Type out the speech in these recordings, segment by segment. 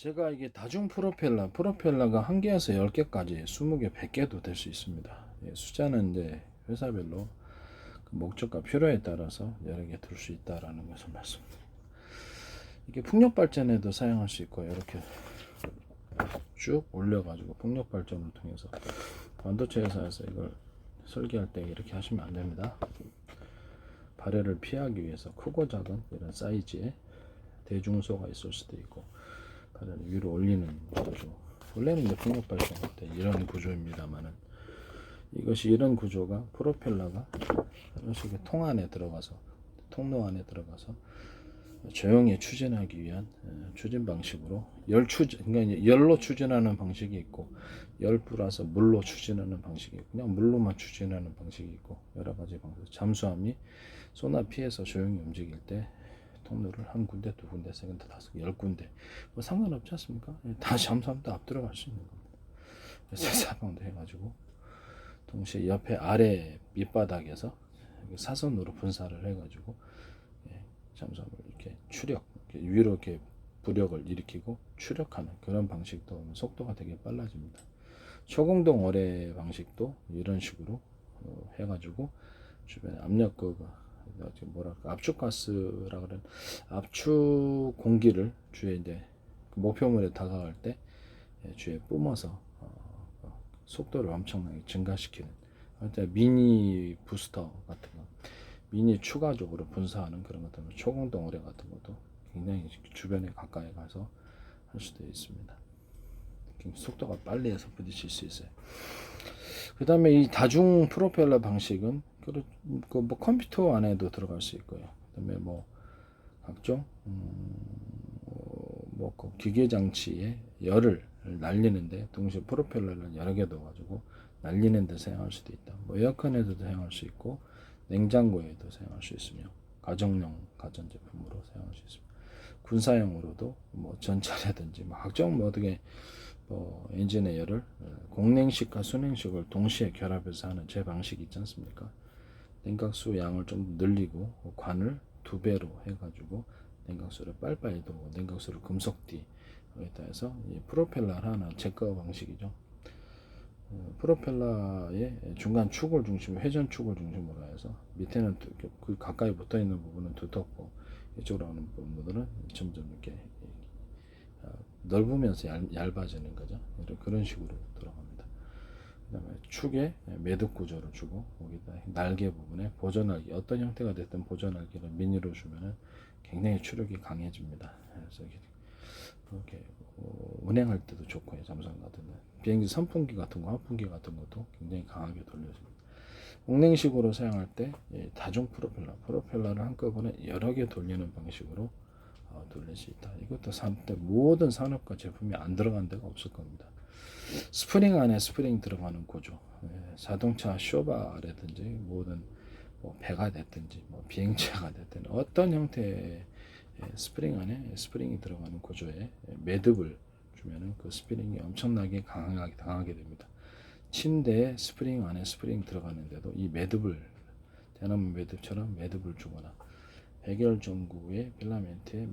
제가 이게 다중 프로펠러가 1개에서 10개까지 20개, 100개도 될 수 있습니다. 예, 숫자는 이제 회사별로 그 목적과 필요에 따라서 여러 개 둘 수 있다라는 것을 말씀드립니다. 이게 풍력 발전에도 사용할 수 있고, 이렇게 쭉 올려가지고 풍력 발전을 통해서 반도체 회사에서 이걸 설계할 때 이렇게 하시면 안 됩니다. 발열을 피하기 위해서 크고 작은 이런 사이즈의 대중소가 있을 수도 있고, 발열을 위로 올리는 구조. 원래는 이제 풍력 발전할 때 이런 구조입니다만은, 이것이 이런 구조가 프로펠러가 이런 식의 통 안에 들어가서, 통로 안에 들어가서 조용히 추진하기 위한 추진 방식으로 그러니까 열로 추진하는 방식이 있고, 열 뿌려서 물로 추진하는 방식이 있고, 그냥 물로만 추진하는 방식이 있고, 여러 가지 방식. 잠수함이 소나 피해서 조용히 움직일 때 통로를 한 군데, 두 군데, 세 군데, 다섯 개, 10군데 뭐 상관없지 않습니까? 다 잠수함도 앞 들어갈 수 있는 겁니다. 그래서 사방도 해가지고 동시에 옆에 아래 밑바닥에서 사선으로 분사를 해가지고 잠수함을 이렇게 이렇게 위로 이렇게 부력을 일으키고 추력하는 그런 방식도 속도가 되게 빨라집니다. 초공동 어뢰 방식도 이런 식으로 해가지고 주변에 뭐랄까 압축가스라 그런 압축 공기를 주에 이제 목표물에 다가갈 때 주에 뿜어서 속도를 엄청나게 증가시키는 미니 부스터 같은 거, 미니 추가적으로 분사하는 그런 것들, 초공동 어뢰 같은 것도 굉장히 주변에 가까이 가서 할 수도 있습니다. 속도가 빨리 해서 부딪힐 수 있어요. 그 다음에 이 다중 프로펠러 방식은 뭐 컴퓨터 안에도 들어갈 수 있고요. 그 다음에 뭐 각종 그 기계 장치에 열을 날리는데 동시에 프로펠러를 여러 개 넣어가지고 날리는 데 사용할 수도 있다. 뭐 에어컨에도 사용할 수 있고, 냉장고에도 사용할 수 있으며, 가정용 가전제품으로 사용할 수 있습니다. 군사용으로도 뭐 전차라든지 뭐 각종 뭐 어떻게 엔진의 열을 공냉식과 순냉식을 동시에 결합해서 하는 제 방식이 있지 않습니까? 냉각수 양을 좀 늘리고 관을 2배로 해가지고 냉각수를 빨리빨리 돌고, 냉각수를 금속띠 여기다 해서 프로펠러 하나 제거 방식이죠. 프로펠러의 중간 축을 중심으로, 회전 축을 중심으로 해서 밑에는 그 가까이 붙어 있는 부분은 두텁고, 이쪽으로 오는 부분들은 점점 이렇게 넓으면서 얇아지는 거죠. 그런 식으로 돌아갑니다. 그 다음에 축에 매듭 구조를 주고, 거기다 날개 부분에 보조날개, 어떤 형태가 됐든 보조날개를 미니로 주면은 굉장히 추력이 강해집니다. 그래서 그렇게 운행할 때도 좋고요. 잠수함 같은 데 비행기 선풍기 같은 거, 하풍기 같은 것도 굉장히 강하게 돌려줍니다. 공냉식으로 사용할 때 다중 프로펠러를 한꺼번에 여러 개 돌리는 방식으로 돌릴 수 있다. 이것도 모든 산업과 제품이 안 들어간 데가 없을 겁니다. 스프링 안에 스프링 들어가는 구조, 자동차 쇼바라든지 모든 뭐 배가 됐든지 뭐 비행체가 됐든 어떤 형태의 스프링 안에 스프링이 들어가는 구조에 매듭을 주면은 그 스프링이 엄청나게 강하게 됩니다. 침대에 스프링 안에 스프링 들어가는데도 이 매듭을, 대나무 매듭처럼 매듭을 주거나, 백열 전구의 필라멘트에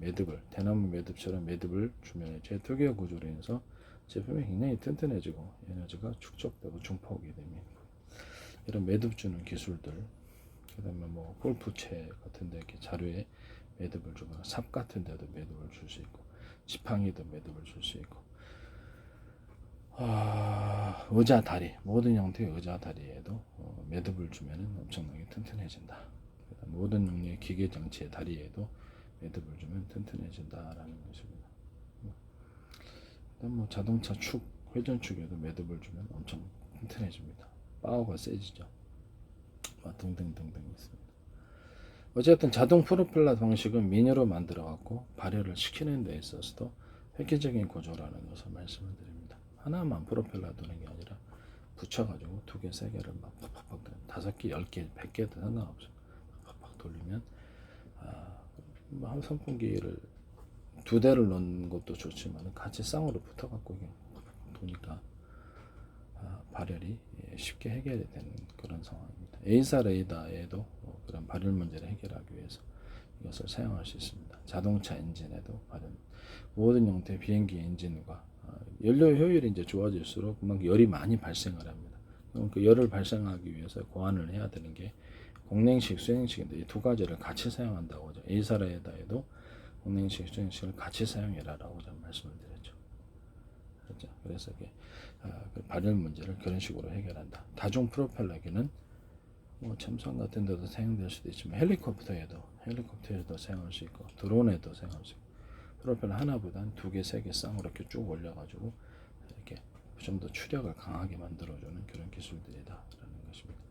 대나무 매듭처럼 매듭을 주면 제투기화 구조로 인해서 제품이 굉장히 튼튼해지고 에너지가 축적되고 증폭이 됩니다. 이런 매듭 주는 기술들, 그 다음에 뭐 골프채 같은데 이렇게 자루에 매듭을 주거나, 삽 같은데도 매듭을 줄 수 있고, 지팡이도 매듭을 줄 수 있고, 의자 다리, 모든 형태의 의자 다리에도 매듭을 주면 엄청나게 튼튼해진다. 모든 종류의 기계 장치의 다리에도 매듭을 주면 튼튼해진다라는 것입니다. 뭐 자동차 축, 회전축에도 매듭을 주면 엄청 튼튼해집니다. 파워가 세지죠. 등등등등 있습니다. 어쨌든 자동 프로펠러 방식은 미니로 만들어 갖고 발열을 시키는 데 있어서도 획기적인 구조라는 것을 말씀을 드립니다. 하나만 프로펠러 도는 게 아니라 붙여가지고 2개, 3개를 막 팍팍팍 5개, 10개, 100개도 상관없어요. 팍팍 돌리면 한 선풍기를 2대를 넣는 것도 좋지만 같이 쌍으로 붙어갖고 도니까 발열이 쉽게 해결이 되는 그런 상황입니다. A사 레이더에도 그런 발열 문제를 해결하기 위해서 이것을 사용할 수 있습니다. 자동차 엔진에도 발효, 모든 형태의 비행기 엔진과 연료 효율이 이제 좋아질수록 그만큼 열이 많이 발생을 합니다. 그럼 그 열을 발생하기 위해서 고안을 해야 되는 게 공냉식, 수냉식인데 이 두 가지를 같이 사용한다고 하죠. A사례에다에도 공냉식, 수냉식을 같이 사용해라라고 좀 말씀을 드렸죠. 그렇죠? 그래서 이게 그 발열 문제를 그런 식으로 해결한다. 다중 프로펠러기는 뭐 첨성 같은 데도 사용될 수도 있지만 헬리콥터에도 사용할 수 있고 드론에도 사용할 수 있고 프로펠러 하나보단 두 개, 세 개 쌍으로 이렇게 쭉 올려가지고 이렇게 좀 더 추력을 강하게 만들어주는 그런 기술들이다라는 것입니다.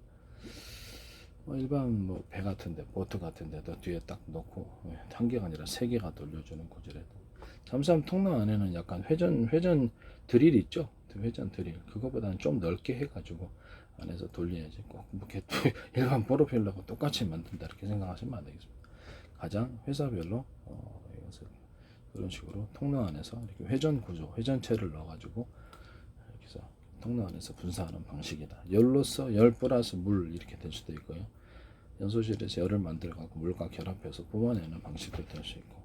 일반 뭐 배 같은데, 보트 같은데도 뒤에 딱 놓고 한 개가 아니라 세 개가 돌려주는 구조래도. 잠수함 통로 안에는 약간 회전 드릴 있죠? 회전 드릴 그거보다는 좀 넓게 해가지고 안에서 돌려야지 꼭 이렇게 일반 프로펠러하고 똑같이 만든다 이렇게 생각하시면 안 되겠습니다. 가장 회사별로 이것을 그런 식으로 통로 안에서 이렇게 회전 구조, 회전체를 넣어가지고 이렇게 해서 통로 안에서 분사하는 방식이다. 열로서 열 플러스 물 이렇게 될 수도 있고요. 연소실에서 열을 만들어갖고 물과 결합해서 뿜어내는 방식도 될 수 있고,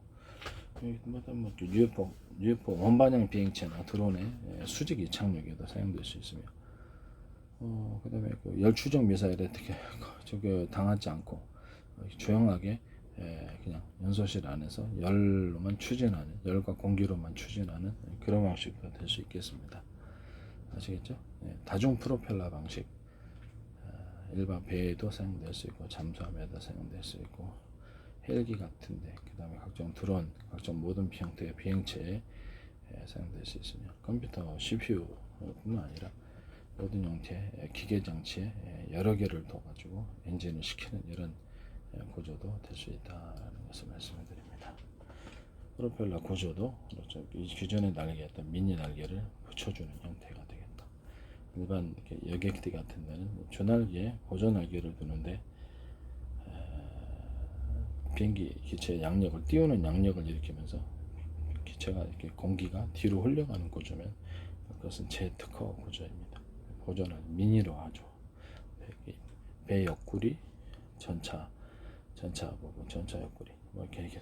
뭐 UFO 원반형 비행체나 드론의 수직 이착륙에도 사용될 수 있으며, 그다음에 그 열 추적 미사일에 어떻게 저게 당하지 않고 조용하게 그냥 연소실 안에서 열로만 추진하는, 열과 공기로만 추진하는 그런 방식도 될 수 있겠습니다. 아시겠죠? 다중 프로펠러 방식, 일반 배에도 사용될 수 있고 잠수함에도 사용될 수 있고 헬기 같은데, 그 다음에 각종 드론, 각종 모든 형태의 비행체에 사용될 수 있으며, 컴퓨터 CPU뿐만 아니라 모든 형태의 기계 장치에 여러 개를 둬가지고 엔진을 시키는 이런 구조도 될 수 있다는 것을 말씀을 드립니다. 프로펠러 구조도 그렇죠. 이 기존의 날개였던 미니 날개를 붙여주는 형태가 되겠다. 일반 여객기 같은 데는 주날개, 보조 날개를 두는데 비행기 기체의 양력을 띄우는 양력을 일으키면서 기체가 이렇게 공기가 뒤로 흘러가는 구조면 그것은 제트커 구조입니다. 보조는 미니로 하죠. 배 옆구리, 전차 부분, 전차 옆구리 뭐 이렇게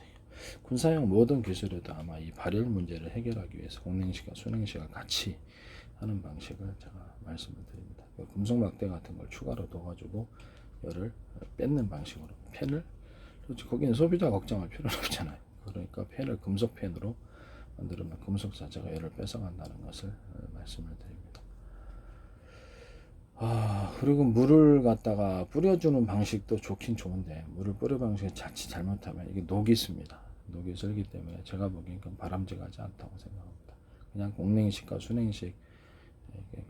군사용 모든 기술에도 아마 이 발열 문제를 해결하기 위해서 공냉식과 수냉식을 같이 하는 방식을 제가 말씀을 드립니다. 금속 막대 같은 걸 추가로 둬가지고 열을 뺏는 방식으로 팬을, 거기는 소비자 걱정할 필요는 없잖아요. 그러니까 팬을 금속 팬으로 만들면 금속 자체가 열을 뺏어간다는 것을 말씀을 드립니다. 그리고 물을 갖다가 뿌려주는 방식도 좋긴 좋은데, 물을 뿌려 방식을 자칫 잘못하면 이게 녹이 있습니다. 녹이 슬기 때문에 제가 보기엔 바람직하지 않다고 생각합니다. 그냥 공냉식과 수냉식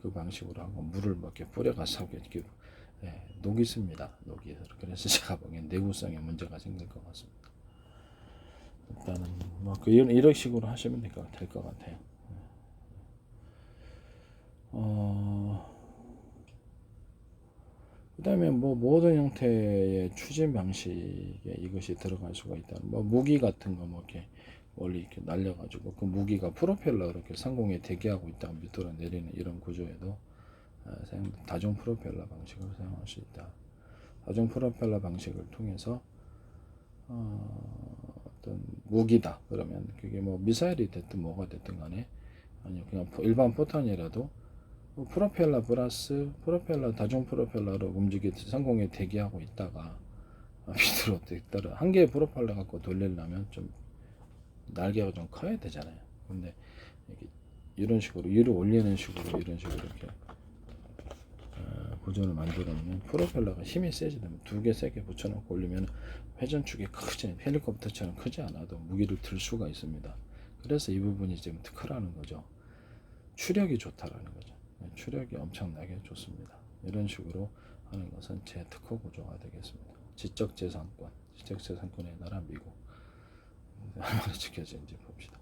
그 방식으로 하고 물을 몇 개 뿌려가서 이렇게 녹이 있습니다. 녹이. 그래서 제가 보기엔 내구성에 문제가 생길 것 같습니다. 일단은 뭐 이런 식으로 하시면 될 것 같아요. 그 다음에 뭐 모든 형태의 추진 방식에 이것이 들어갈 수가 있다. 뭐 무기 같은 거 뭐 이렇게 멀리 이렇게 날려가지고 그 무기가 프로펠러 이렇게 상공에 대기하고 있다가 밑으로 내리는 이런 구조에도 다중 프로펠러 방식을 사용할 수 있다. 다중 프로펠러 방식을 통해서 어떤 무기다 그러면 그게 뭐 미사일이 됐든 뭐가 됐든 간에, 아니면 그냥 일반 포탄이라도 프로펠러 플러스 프로펠러, 다중 프로펠러로 움직이듯이 상공에 대기하고 있다가 밑으로 떨어 한 개의 프로펠러 갖고 돌리려면 좀 날개가 좀 커야 되잖아요. 근데 이런 식으로 위로 올리는 식으로 이런 식으로 이렇게 구조를 만들어놓으면 프로펠러가 힘이 세지 되면 두 개, 세 개 붙여놓고 올리면 회전축이 크지, 헬리콥터처럼 크지 않아도 무기를 들 수가 있습니다. 그래서 이 부분이 지금 특허라는 거죠. 추력이 좋다라는 거죠. 추력이 엄청나게 좋습니다. 이런 식으로 하는 것은 제 특허 구조가 되겠습니다. 지적재산권의 나라 미국 얼마나 지켜지는지 봅시다.